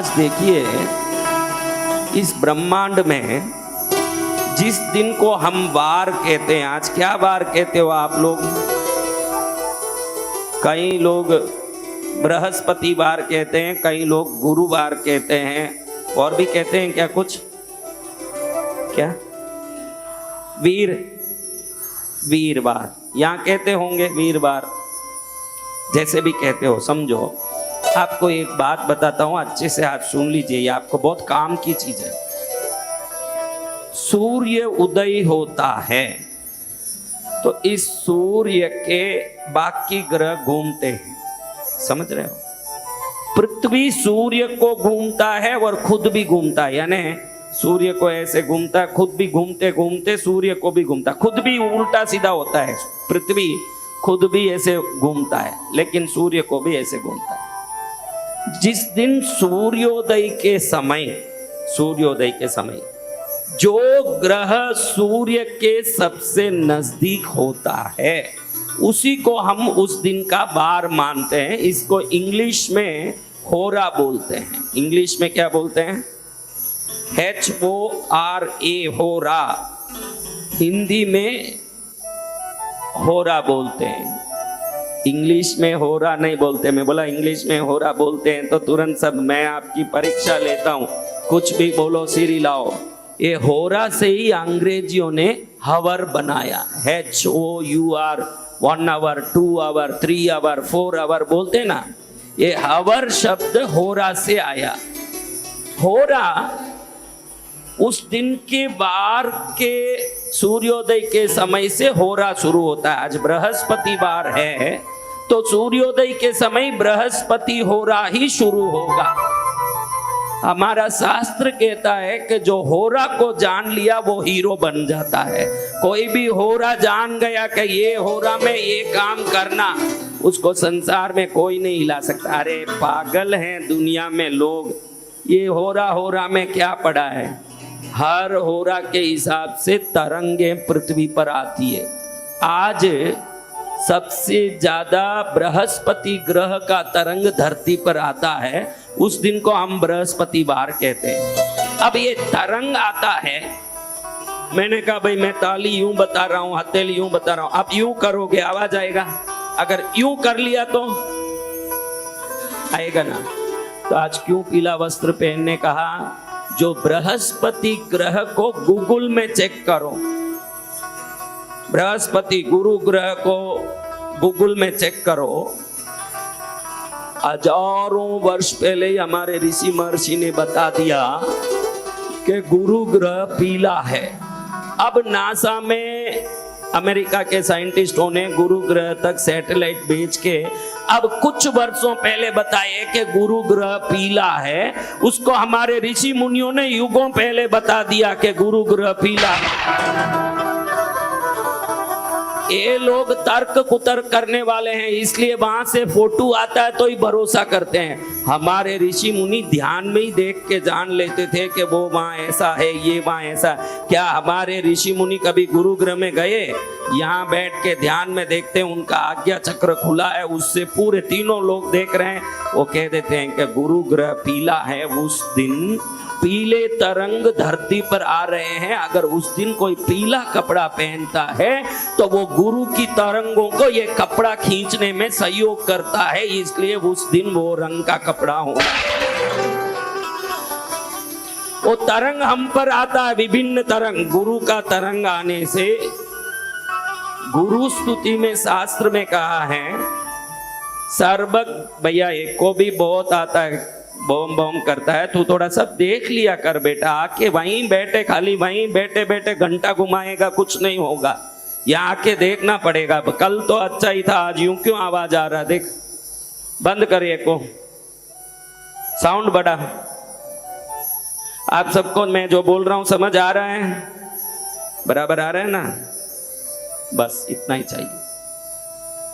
आज देखिए इस ब्रह्मांड में जिस दिन को हम वार कहते हैं, आज क्या वार कहते हो आप लोग? कई लोग बृहस्पति वार कहते हैं, कई लोग गुरुवार कहते हैं, और भी कहते हैं क्या कुछ? क्या? वीरवार यहाँ कहते होंगे, वीरवार जैसे भी कहते हो समझो। आपको एक बात बताता हूं, अच्छे से आज सुन लीजिए, ये आपको बहुत काम की चीज है। सूर्य उदय होता है तो इस सूर्य के बाकी ग्रह घूमते हैं, समझ रहे हो? पृथ्वी सूर्य को घूमता है और खुद भी घूमता है, यानी सूर्य को ऐसे घूमता है, खुद भी घूमते घूमते सूर्य को भी घूमता, खुद भी उल्टा सीधा होता है। पृथ्वी खुद भी ऐसे घूमता है लेकिन सूर्य को भी ऐसे घूमता है। जिस दिन सूर्योदय के समय जो ग्रह सूर्य के सबसे नजदीक होता है उसी को हम उस दिन का वार मानते हैं। इसको इंग्लिश में होरा बोलते हैं। इंग्लिश में क्या बोलते हैं? HORA, होरा। हिंदी में होरा बोलते हैं, इंग्लिश में होरा नहीं बोलते। मैं बोला इंग्लिश में होरा बोलते हैं तो तुरंत सब मैं आपकी परीक्षा लेता हूं, कुछ भी बोलो सिरी लाओ। ये होरा से ही अंग्रेजियों ने हवर बनाया, HOUR, 1 hour, 2 hour, 3 hour, 4 hour बोलते ना, ये हवर शब्द होरा से आया। होरा उस दिन के वार के सूर्योदय के समय से होरा शुरू होता है। आज बृहस्पतिवार है तो सूर्योदय के समय बृहस्पति होरा ही शुरू होगा। हमारा शास्त्र कहता है कि जो होरा को जान लिया वो हीरो बन जाता है। कोई भी होरा जान गया कि ये होरा में ये काम करना, उसको संसार में कोई नहीं हिला सकता। अरे पागल हैं दुनिया में लोग, ये होरा में क्या पड़ा है? हर होरा के हिसाब से तरंगे पृथ्वी पर आती है। आज सबसे ज्यादा बृहस्पति ग्रह का तरंग धरती पर आता है, उस दिन को हम बृहस्पतिवार कहते हैं। अब ये तरंग आता है, मैंने कहा भाई मैं ताली यूं बता रहा हूं, हथेली यूं बता रहा हूं, आप यूं करोगे आवाज आएगा? अगर यूं कर लिया तो आएगा ना? तो आज क्यों पीला वस्त्र पहनने कहा? जो बृहस्पति ग्रह को गूगल में चेक करो, बृहस्पति गुरु ग्रह को गूगल में चेक करो। हजारों वर्ष पहले ही हमारे ऋषि महर्षि ने बता दिया कि गुरु ग्रह पीला है। अब नासा में अमेरिका के साइंटिस्टों ने गुरु ग्रह तक सैटेलाइट भेज के अब कुछ वर्षों पहले बताए कि गुरु ग्रह पीला है। उसको हमारे ऋषि मुनियों ने युगों पहले बता दिया कि गुरु ग्रह पीला है। ये लोग तर्क कुतर्क करने वाले हैं, इसलिए वहां से फोटो आता है तो ही भरोसा करते हैं। हमारे ऋषि मुनि ध्यान में ही देख के जान लेते थे कि वो वहां ऐसा है, ये वहां ऐसा। क्या हमारे ऋषि मुनि कभी गुरु ग्रह में गए? यहाँ बैठ के ध्यान में देखते हैं, उनका आज्ञा चक्र खुला है, उससे पूरे तीनों लोग देख रहे हैं, वो कह देते हैं कि गुरु ग्रह पीला है। उस दिन पीले तरंग धरती पर आ रहे हैं। अगर उस दिन कोई पीला कपड़ा पहनता है तो वो गुरु की तरंगों को ये कपड़ा खींचने में सहयोग करता है, इसलिए उस दिन वो रंग का कपड़ा होगा। वो तरंग हम पर आता है, विभिन्न तरंग। गुरु का तरंग आने से, गुरु स्तुति में शास्त्र में कहा है, सर्वज्ञ भैया एक को भी बहुत आता है, बम बम करता है, तू थोड़ा सा देख लिया कर बेटा, आके वहीं बैठे, खाली वहीं बैठे बैठे घंटा घुमाएगा कुछ नहीं होगा, यहाँ आके देखना पड़ेगा। कल तो अच्छा ही था, आज यूं क्यों आवाज आ रहा? देख, बंद करिए को, साउंड बढ़ा। आप सबको मैं जो बोल रहा हूं समझ आ रहा है? बराबर आ रहा है ना? बस इतना ही चाहिए।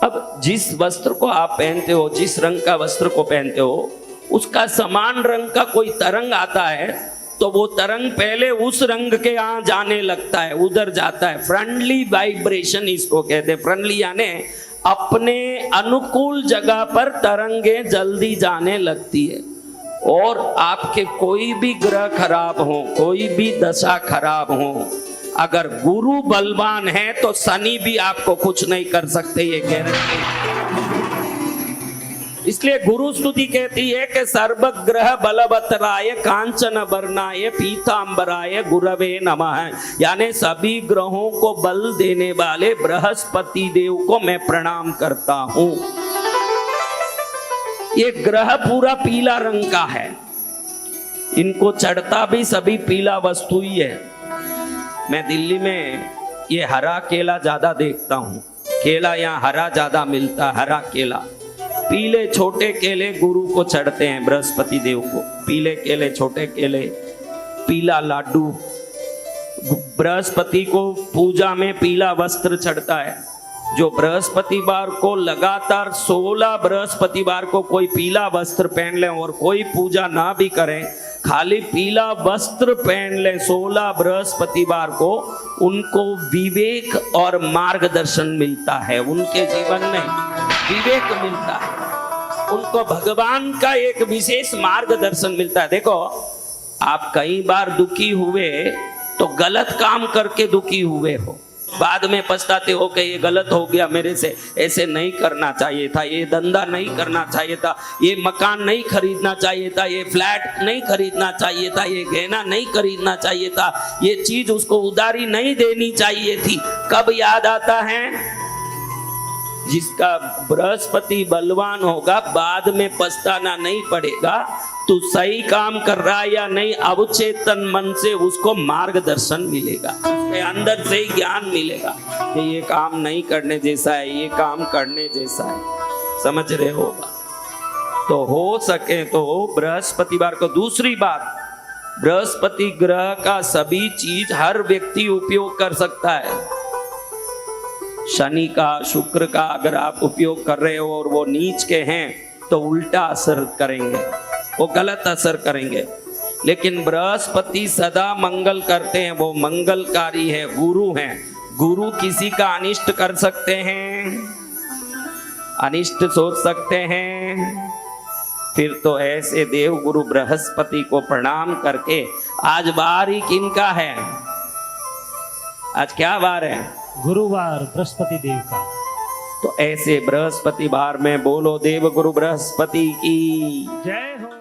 अब जिस वस्त्र को आप पहनते हो, जिस रंग का वस्त्र को पहनते हो, उसका समान रंग का कोई तरंग आता है तो वो तरंग पहले उस रंग के यहाँ जाने लगता है, उधर जाता है। फ्रेंडली वाइब्रेशन इसको कहते हैं। फ्रेंडली यानी अपने अनुकूल जगह पर तरंगे जल्दी जाने लगती है। और आपके कोई भी ग्रह खराब हो, कोई भी दशा खराब हो, अगर गुरु बलवान है तो शनि भी आपको कुछ नहीं कर सकते, ये गारंटी। इसलिए गुरु स्तुति कहती है कि सर्वग्रह बलवतराय कांचन वर्णाय पीतांबराय गुरवे नमः, यानी सभी ग्रहों को बल देने वाले बृहस्पति देव को मैं प्रणाम करता हूं। ये ग्रह पूरा पीला रंग का है, इनको चढ़ता भी सभी पीला वस्तु ही है। मैं दिल्ली में ये हरा केला ज्यादा देखता हूँ, केला यहाँ हरा ज्यादा मिलता, हरा केला। पीले छोटे केले गुरु को चढ़ते हैं, बृहस्पति देव को, पीले केले, छोटे केले, पीला लाडू। बृहस्पति को पूजा में पीला वस्त्र चढ़ता है। जो बृहस्पतिवार को लगातार 16 बृहस्पतिवार को कोई पीला वस्त्र पहन ले और कोई पूजा ना भी करें, खाली पीला वस्त्र पहन ले 16 बृहस्पतिवार को, उनको विवेक और मार्गदर्शन मिलता है, उनके जीवन में विवेक मिलता है, उनको भगवान का एक विशेष मार्गदर्शन मिलता है। देखो, आप कई बार दुखी हुए तो गलत काम करके दुखी हुए हो, बाद में पछताते हो कि ये गलत हो गया मेरे से, ऐसे नहीं करना चाहिए था, ये धंधा नहीं करना चाहिए था, ये मकान नहीं खरीदना चाहिए था, ये फ्लैट नहीं खरीदना चाहिए था, ये गहना नहीं खरीदना चाहिए था, ये चीज उसको उधारी नहीं देनी चाहिए थी। कब याद आता है? जिसका बृहस्पति बलवान होगा, बाद में पछताना नहीं पड़ेगा। तू सही काम कर रहा है या नहीं, अवचेतन मन से उसको मार्गदर्शन मिलेगा, उसके अंदर से ही ज्ञान मिलेगा कि ये काम नहीं करने जैसा है, ये काम करने जैसा है। समझ रहे होगा? तो हो सके तो बृहस्पतिवार को। दूसरी बात, बृहस्पति ग्रह का सभी चीज हर व्यक्ति उपयोग कर सकता है। शनि का, शुक्र का अगर आप उपयोग कर रहे हो और वो नीच के हैं तो उल्टा असर करेंगे, वो गलत असर करेंगे। लेकिन बृहस्पति सदा मंगल करते हैं, वो मंगलकारी है, गुरु हैं। गुरु किसी का अनिष्ट कर सकते हैं, अनिष्ट सोच सकते हैं। फिर तो ऐसे देव गुरु बृहस्पति को प्रणाम करके, आज वार ही किनका है? आज क्या वार है? गुरुवार, बृहस्पति देव का। तो ऐसे बृहस्पति वार में बोलो देव गुरु बृहस्पति की जय हो।